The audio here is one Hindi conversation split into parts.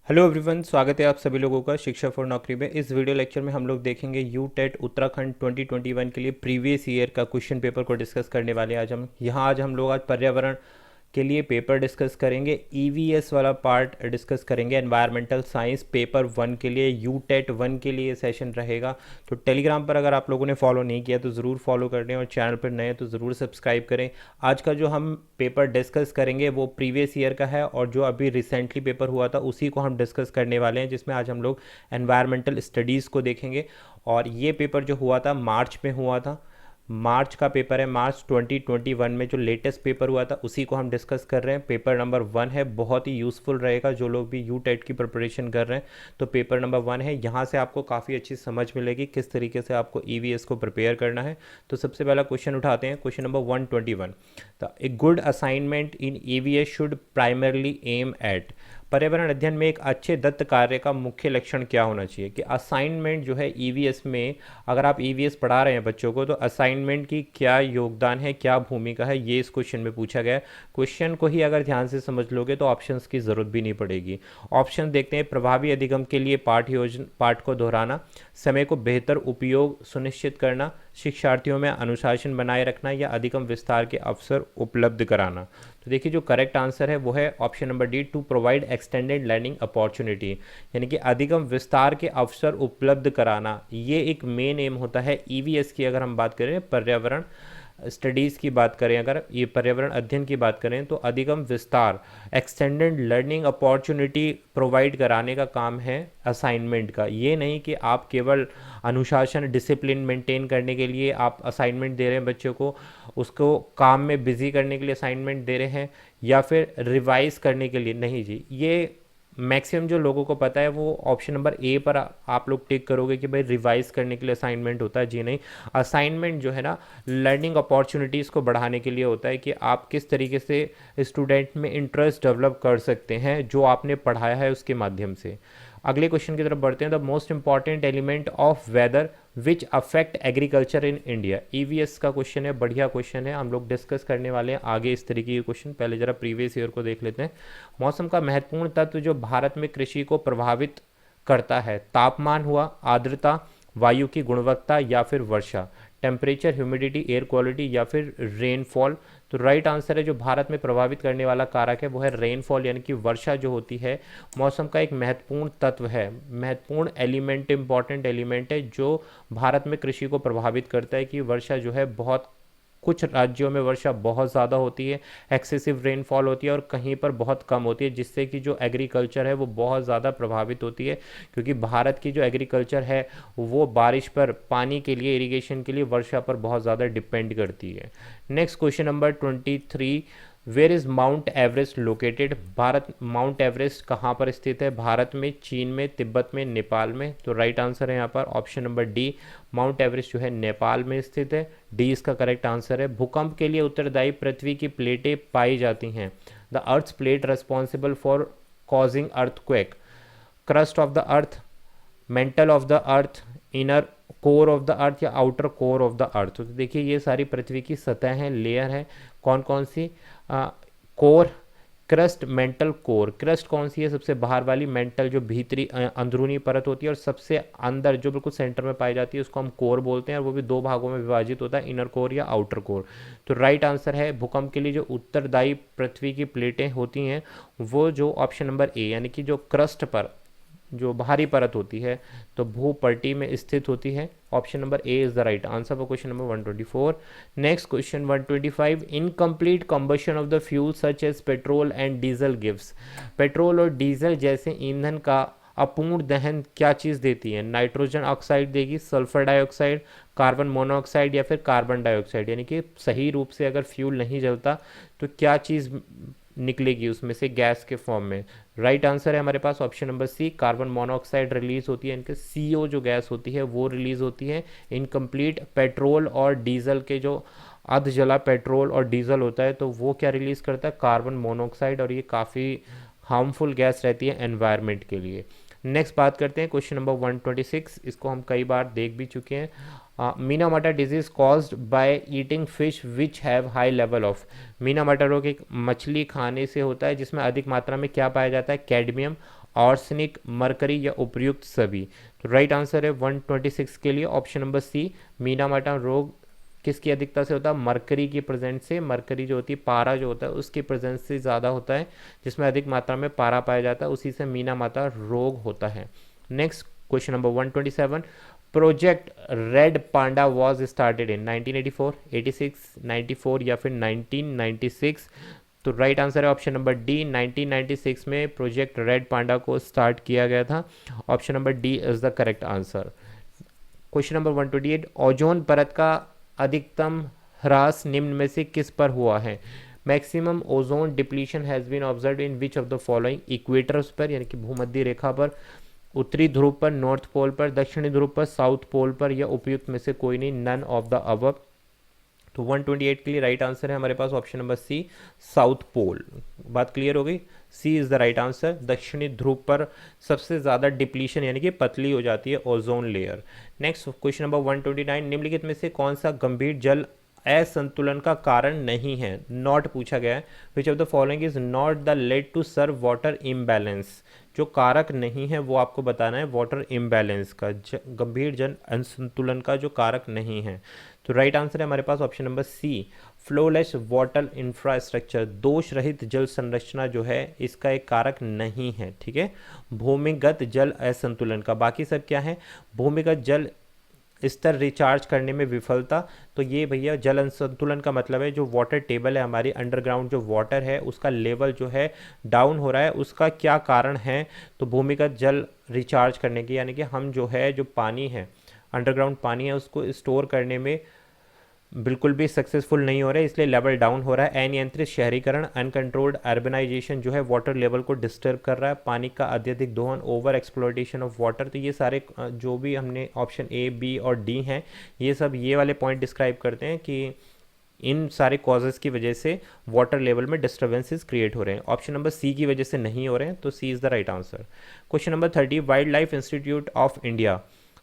हेलो एवरीवन, स्वागत है आप सभी लोगों का शिक्षा फॉर नौकरी में। इस वीडियो लेक्चर में हम लोग देखेंगे यू टेट उत्तराखंड 2021 के लिए प्रीवियस ईयर का क्वेश्चन पेपर को डिस्कस करने वाले हैं। आज हम लोग पर्यावरण के लिए पेपर डिस्कस करेंगे, ईवीएस वाला पार्ट डिस्कस करेंगे, एनवायरमेंटल साइंस पेपर 1 के लिए, यू टेट 1 के लिए सेशन रहेगा। तो टेलीग्राम पर अगर आप लोगों ने फॉलो नहीं किया तो ज़रूर फॉलो कर लें और चैनल पर नए हैं तो ज़रूर सब्सक्राइब करें। आज का जो हम पेपर डिस्कस करेंगे वो प्रीवियस ईयर का है और जो अभी रिसेंटली पेपर हुआ था उसी को हम डिस्कस करने वाले हैं, जिसमें आज हम लोग एनवायरमेंटल स्टडीज़ को देखेंगे। और ये पेपर जो हुआ था मार्च में हुआ था, मार्च का पेपर है, मार्च 2021 में जो लेटेस्ट पेपर हुआ था उसी को हम डिस्कस कर रहे हैं। पेपर नंबर 1 है, बहुत ही यूज़फुल रहेगा जो लोग भी यू टेट की प्रिपरेशन कर रहे हैं। तो पेपर नंबर 1 है, यहाँ से आपको काफ़ी अच्छी समझ मिलेगी किस तरीके से आपको ईवीएस को प्रिपेयर करना है। तो सबसे पहला क्वेश्चन उठाते हैं, question number 121। The a good assignment in EVS should primarily aim at. पर्यावरण अध्ययन में एक अच्छे दत्त कार्य का मुख्य लक्षण क्या होना चाहिए? कि असाइनमेंट जो है ईवीएस में, अगर आप ईवीएस पढ़ा रहे हैं बच्चों को तो असाइनमेंट की क्या योगदान है, क्या भूमिका है, ये इस क्वेश्चन में पूछा गया है। क्वेश्चन को ही अगर ध्यान से समझ लोगे तो ऑप्शंस की ज़रूरत भी नहीं पड़ेगी। ऑप्शन देखते हैं। प्रभावी अधिगम के लिए पाठ को दोहराना, समय को बेहतर उपयोग सुनिश्चित करना, शिक्षार्थियों में अनुशासन बनाए रखना या अधिगम विस्तार के अवसर उपलब्ध कराना। तो देखिए जो करेक्ट आंसर है वो है option number D, to provide extended learning opportunity, यानी कि अधिगम विस्तार के अवसर उपलब्ध कराना। ये एक मेन एम होता है ईवीएस की। अगर हम बात करें पर्यावरण स्टडीज़ की बात करें, अगर ये पर्यावरण अध्ययन की बात करें तो अधिगम विस्तार, एक्सटेंडेड लर्निंग अपॉर्चुनिटी प्रोवाइड कराने का काम है असाइनमेंट का। ये नहीं कि आप केवल अनुशासन डिसिप्लिन मेंटेन करने के लिए आप असाइनमेंट दे रहे हैं बच्चों को, उसको काम में बिजी करने के लिए असाइनमेंट दे रहे हैं या फिर रिवाइज करने के लिए। नहीं जी, ये मैक्सिमम जो लोगों को पता है वो ऑप्शन नंबर ए पर आप लोग टिक करोगे कि भाई रिवाइज करने के लिए असाइनमेंट होता है। जी नहीं, असाइनमेंट जो है ना लर्निंग अपॉर्चुनिटीज़ को बढ़ाने के लिए होता है कि आप किस तरीके से स्टूडेंट में इंटरेस्ट डेवलप कर सकते हैं जो आपने पढ़ाया है उसके माध्यम से। अगले क्वेश्चन की तरफ बढ़ते हैं। The most important element of weather which affect agriculture in India. EVS का क्वेश्चन है, बढ़िया क्वेश्चन है, हम लोग डिस्कस करने वाले हैं आगे इस तरीके के क्वेश्चन। पहले जरा प्रीवियस ईयर को देख लेते हैं। मौसम का महत्वपूर्ण तत्व जो भारत में कृषि को प्रभावित करता है, तापमान हुआ, आर्द्रता, वायु की गुणवत्ता या फिर वर्षा, टेम्परेचर, ह्यूमिडिटी, एयर क्वालिटी या फिर रेनफॉल। तो राइट आंसर है जो भारत में प्रभावित करने वाला कारक है वो है रेनफॉल, यानी कि वर्षा जो होती है मौसम का एक महत्वपूर्ण तत्व है, महत्वपूर्ण एलिमेंट, इंपॉर्टेंट एलिमेंट है जो भारत में कृषि को प्रभावित करता है। कि वर्षा जो है बहुत, कुछ राज्यों में वर्षा बहुत ज़्यादा होती है, एक्सेसिव रेनफॉल होती है, और कहीं पर बहुत कम होती है, जिससे कि जो एग्रीकल्चर है वो बहुत ज़्यादा प्रभावित होती है। क्योंकि भारत की जो एग्रीकल्चर है वो बारिश पर, पानी के लिए, इरिगेशन के लिए वर्षा पर बहुत ज़्यादा डिपेंड करती है। Next question number 23, where is Mount Everest located. Bharat, Mount Everest कहाँ पर स्थित है? भारत में, चीन में, तिब्बत में, नेपाल में। तो राइट आंसर है यहाँ पर option number D, mount Everest जो है नेपाल में स्थित है। डी इसका करेक्ट आंसर है। भूकंप के लिए उत्तरदायी पृथ्वी की प्लेटें पाई जाती हैं। The earth's plate responsible for causing earthquake, crust of the earth, mantle of the earth, inner core of the earth या outer core of the earth. तो देखिए ये सारी पृथ्वी की सतह हैं, लेयर है। कौन कौन सी? Core, crust, mantle, core. Crust कौन सी है? सबसे बाहर वाली। मेंटल जो भीतरी अंदरूनी परत होती है, और सबसे अंदर जो बिल्कुल सेंटर में पाई जाती है उसको हम कोर बोलते हैं, और वो भी दो भागों में विभाजित होता है, इनर कोर या आउटर कोर। तो राइट आंसर है भूकंप के लिए जो उत्तरदायी पृथ्वी की प्लेटें होती हैं वो जो ऑप्शन नंबर ए, यानी कि जो क्रस्ट पर जो बाहरी परत होती है तो भूपट्टी में स्थित होती है। Option number A is the right answer for question number 124। Next question 125, incomplete combustion of the fuel such as petrol and diesel gives. Petrol और डीजल जैसे ईंधन का अपूर्ण दहन क्या चीज़ देती है? नाइट्रोजन ऑक्साइड देगी, सल्फर डाइऑक्साइड, कार्बन मोनोऑक्साइड या फिर कार्बन डाइऑक्साइड। यानी कि सही रूप से अगर फ्यूल नहीं जलता तो क्या चीज़ निकलेगी उसमें से गैस के फॉर्म में? राइट आंसर है हमारे पास option number C, carbon monoxide release होती है, इनके सीओ जो गैस होती है वो रिलीज होती है। इनकम्प्लीट पेट्रोल और डीजल के जो अध जला पेट्रोल और डीजल होता है तो वो क्या रिलीज करता है? कार्बन मोनोऑक्साइड, और ये काफ़ी हार्मफुल गैस रहती है एनवायरनमेंट के लिए। नेक्स्ट बात करते हैं क्वेश्चन नंबर 126, इसको हम कई बार देख भी चुके हैं। मीना मटर disease caused by eating fish which have high level of. Meena मटर रोग एक मछली खाने से होता है जिसमें अधिक मात्रा में क्या पाया जाता है? कैडमियम आर्सेनिक, मरकरी या उपयुक्त सभी। तो राइट आंसर है 126 के लिए ऑप्शन नंबर सी, मीनामाटा रोग किसकी अधिकता से होता है? मरकरी की प्रेजेंस से। मरकरी जो होती है, पारा जो होता है उसकी प्रेजेंस से ज़्यादा होता है, जिसमें अधिक मात्रा में पारा पाया जाता है, उसी से मीनामाता रोग होता है। Next question number 127, project red panda was started in 1984, 86, 94 या फिर 1996। तो राइट आंसर है ऑप्शन नंबर डी, 1996 में प्रोजेक्ट रेड पांडा को स्टार्ट किया गया था। Option number D is the correct answer. Question number 128, ozone परत का अधिकतम ह्रास निम्न में से किस पर हुआ है? Maximum ozone depletion has been observe in which of the following? Equators पर यानी कि भूमध्य रेखा पर, उत्तरी ध्रुव पर, नॉर्थ पोल पर, दक्षिणी ध्रुव पर, साउथ पोल पर, या उपयुक्त में से कोई नहीं, नन ऑफ द अबव। तो 128 के लिए राइट आंसर है हमारे पास option number C, south pole. बात क्लियर हो गई? C is the right answer. दक्षिणी ध्रुव पर सबसे ज़्यादा डिप्लीशन यानी कि पतली हो जाती है ozone layer. Next question number 129, निम्नलिखित में से कौन सा गंभीर जल असंतुलन का कारण नहीं है? नॉट पूछा गया है। Which of the following is not the lead to serve water imbalance? जो कारक नहीं है वो आपको बताना है वाटर इम्बैलेंस का, गंभीर जल असंतुलन का जो कारक नहीं है। तो राइट आंसर है हमारे पास option number C, flawless water infrastructure. दोष रहित जल संरचना जो है इसका एक कारक नहीं है। ठीक है, भूमिगत जल असंतुलन का। बाकी सब क्या है? भूमिगत जल स्तर रिचार्ज करने में विफलता। तो ये भैया जल असंतुलन का मतलब है जो वाटर टेबल है हमारी, अंडरग्राउंड जो वाटर है उसका लेवल जो है डाउन हो रहा है, उसका क्या कारण है? तो भूमिगत जल रिचार्ज करने की, यानी कि हम जो है जो पानी है, अंडरग्राउंड पानी है, उसको स्टोर करने में बिल्कुल भी सक्सेसफुल नहीं हो रहा है, इसलिए लेवल डाउन हो रहा है। अनियंत्रित शहरीकरण, अनकंट्रोल्ड अर्बनाइजेशन जो है वाटर लेवल को डिस्टर्ब कर रहा है। पानी का अत्यधिक दोहन, ओवर एक्सप्लॉयटेशन ऑफ वाटर। तो ये सारे जो भी हमने ऑप्शन ए, बी और डी हैं, ये सब ये वाले पॉइंट डिस्क्राइब करते हैं कि इन सारे कॉजेज़ की वजह से वाटर लेवल में डिस्टर्बेंसेस क्रिएट हो रहे हैं। ऑप्शन नंबर सी की वजह से नहीं हो रहे हैं, तो C is the right answer. Question number 30, wildlife institute of India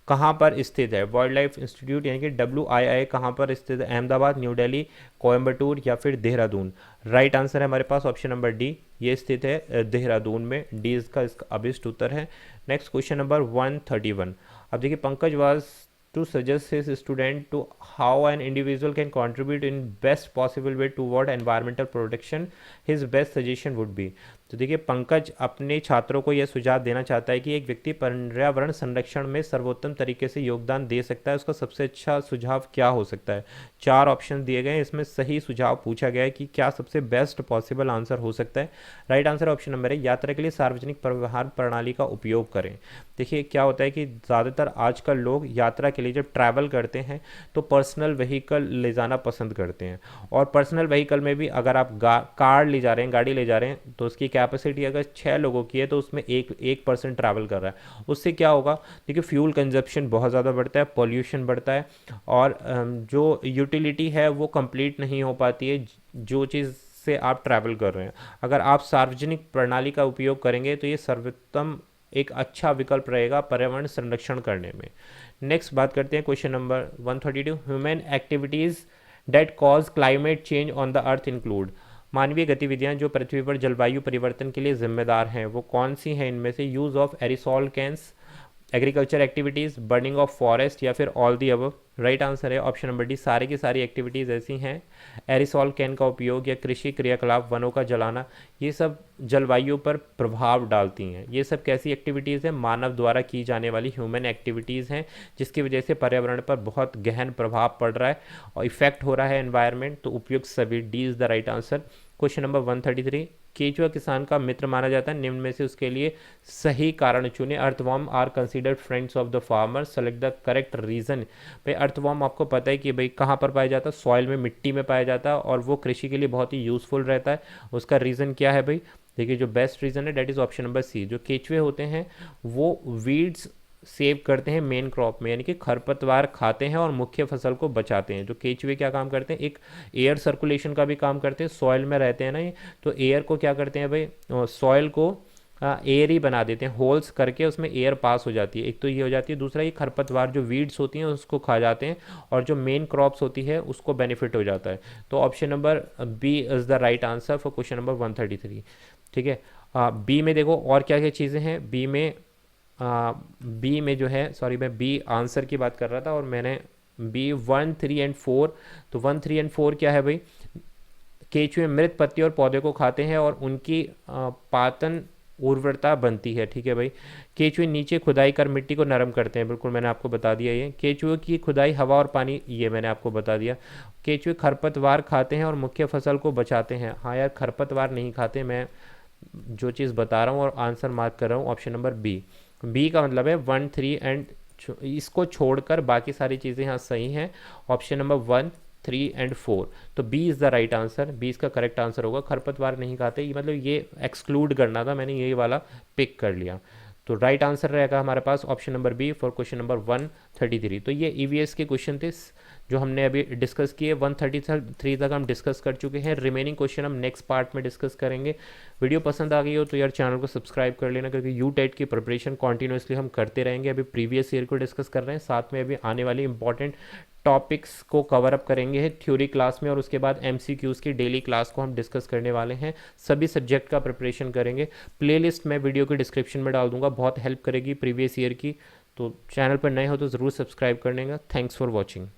कहाँ पर स्थित है? वाइल्ड लाइफ इंस्टीट्यूट यानी कि WII कहाँ पर स्थित है? अहमदाबाद, न्यू दिल्ली, कोयम्बटूर या फिर देहरादून? राइट आंसर है हमारे पास ऑप्शन नंबर डी, ये स्थित है देहरादून में। डी इसका अभिष्ट उत्तर है। नेक्स्ट क्वेश्चन नंबर 131, अब देखिए, Pankaj was to suggest his student to how an individual can contribute in best possible way toward environmental protection, his best suggestion would be। तो देखिए, पंकज अपने छात्रों को यह सुझाव देना चाहता है कि एक व्यक्ति पर्यावरण संरक्षण में सर्वोत्तम तरीके से योगदान दे सकता है, उसका सबसे अच्छा सुझाव क्या हो सकता है? 4 ऑप्शन दिए गए हैं, इसमें सही सुझाव पूछा गया है कि क्या सबसे बेस्ट पॉसिबल आंसर हो सकता है। राइट आंसर ऑप्शन नंबर है, यात्रा के लिए सार्वजनिक परिवहन प्रणाली का उपयोग करें। देखिए क्या होता है कि ज़्यादातर आजकल लोग यात्रा के लिए जब ट्रैवल करते हैं तो पर्सनल व्हीकल ले जाना पसंद करते हैं, और पर्सनल व्हीकल में भी अगर आप कार ले जा रहे हैं, गाड़ी ले जा रहे हैं, तो उसकी कैपेसिटी अगर 6 लोगों की है तो उसमें एक पर्सन ट्रैवल कर रहा है। उससे क्या होगा? देखिए, फ्यूल कंजप्शन बहुत ज़्यादा बढ़ता है, पॉल्यूशन बढ़ता है, और जो यूटिलिटी है वो कंप्लीट नहीं हो पाती है जो चीज़ से आप ट्रैवल कर रहे हैं। अगर आप सार्वजनिक प्रणाली का उपयोग करेंगे तो ये सर्वोत्तम एक अच्छा विकल्प रहेगा पर्यावरण संरक्षण करने में। नेक्स्ट बात करते हैं question number 132, human activities that cause climate change on the earth include. मानवीय गतिविधियां जो पृथ्वी पर जलवायु परिवर्तन के लिए जिम्मेदार हैं वो कौन सी हैं? इनमें से use of aerosol cans, agriculture activities, burning of forest या फिर all the above? Right answer है ऑप्शन नंबर डी, सारी की सारी एक्टिविटीज़ ऐसी हैं। एरिसोल कैन का उपयोग या कृषि क्रियाकलाप, वनों का जलाना, ये सब जलवायु पर प्रभाव डालती हैं। ये सब कैसी एक्टिविटीज़ हैं? मानव द्वारा की जाने वाली ह्यूमन एक्टिविटीज़ हैं, जिसकी वजह से पर्यावरण पर बहुत गहन प्रभाव पड़ रहा है और इफेक्ट हो रहा है एनवायरनमेंट। तो उपयुक्त सभी, D is the right answer. Question number 133, केचुआ किसान का मित्र माना जाता है, निम्न में से उसके लिए सही कारण चुने। Earthworm are considered friends of the farmer, select the correct reason. भाई अर्थवॉर्म आपको पता है कि भाई कहाँ पर पाया जाता है? सॉइल में, मिट्टी में पाया जाता है, और वो कृषि के लिए बहुत ही यूजफुल रहता है। उसका रीज़न क्या है भाई? देखिए, जो बेस्ट रीज़न है that is option number C. जो केचुए होते हैं वो वीड्स सेव करते हैं मेन क्रॉप में, यानी कि खरपतवार खाते हैं और मुख्य फसल को बचाते हैं। जो केचुए क्या काम करते हैं? एक एयर सर्कुलेशन का भी काम करते हैं, सॉइल में रहते हैं ना ये, तो एयर को क्या करते हैं भाई? सॉइल को एयर ही बना देते हैं, होल्स करके उसमें एयर पास हो जाती है। एक तो ये हो जाती है, दूसरा ये खरपतवार जो वीड्स होती हैं उसको खा जाते हैं, और जो मेन क्रॉप्स होती है उसको बेनिफिट हो जाता है। तो option number B is the right answer for question number 133। ठीक है, बी में देखो और क्या क्या चीज़ें हैं। बी में जो है, सॉरी मैं बी आंसर की बात कर रहा था और मैंने बी 1, 3 एंड 4। तो 1, 3 एंड 4 क्या है भाई, केंचुए मृत पत्ती और पौधे को खाते हैं और उनकी पातन उर्वरता बनती है। ठीक है भाई। केंचुए नीचे खुदाई कर मिट्टी को नरम करते हैं, बिल्कुल मैंने आपको बता दिया ये। केंचुए की खुदाई हवा और पानी, ये मैंने आपको बता दिया। केंचुए खरपतवार खाते हैं और मुख्य फसल को बचाते हैं। हाँ यार, खरपतवार नहीं खाते, मैं जो चीज़ बता रहा हूँ और आंसर मार्क कर रहा हूँ ऑप्शन नंबर बी। बी का मतलब है 1, 3 एंड, इसको छोड़कर बाकी सारी चीज़ें यहाँ सही हैं। Option number 1, 3 and 4। तो B is the right answer, B इसका करेक्ट आंसर होगा। खरपतवार नहीं खाते, ये मतलब ये एक्सक्लूड करना था, मैंने ये वाला पिक कर लिया। तो राइट आंसर रहेगा हमारे पास option number B for question number 133। तो ये ईवीएस के क्वेश्चन थे जो हमने अभी डिस्कस किए। 133 तक हम डिस्कस कर चुके हैं। रिमेनिंग क्वेश्चन हम नेक्स्ट पार्ट में डिस्कस करेंगे। वीडियो पसंद आ गई हो तो यार चैनल को सब्सक्राइब कर लेना, क्योंकि यू टेट की प्रिपरेशन कॉन्टिन्यूसली हम करते रहेंगे। अभी प्रीवियस ईयर को डिस्कस कर रहे हैं, साथ में अभी आने वाली इंपॉर्टेंट टॉपिक्स को कवर अप करेंगे थ्योरी क्लास में, और उसके बाद एमसीक्यूज़ की डेली क्लास को हम डिस्कस करने वाले हैं। सभी सब्जेक्ट का प्रिपरेशन करेंगे। प्लेलिस्ट मैं वीडियो के डिस्क्रिप्शन में डाल दूंगा, बहुत हेल्प करेगी प्रीवियस ईयर की। तो चैनल पर नए हो तो ज़रूर सब्सक्राइब करने का। Thanks for watching.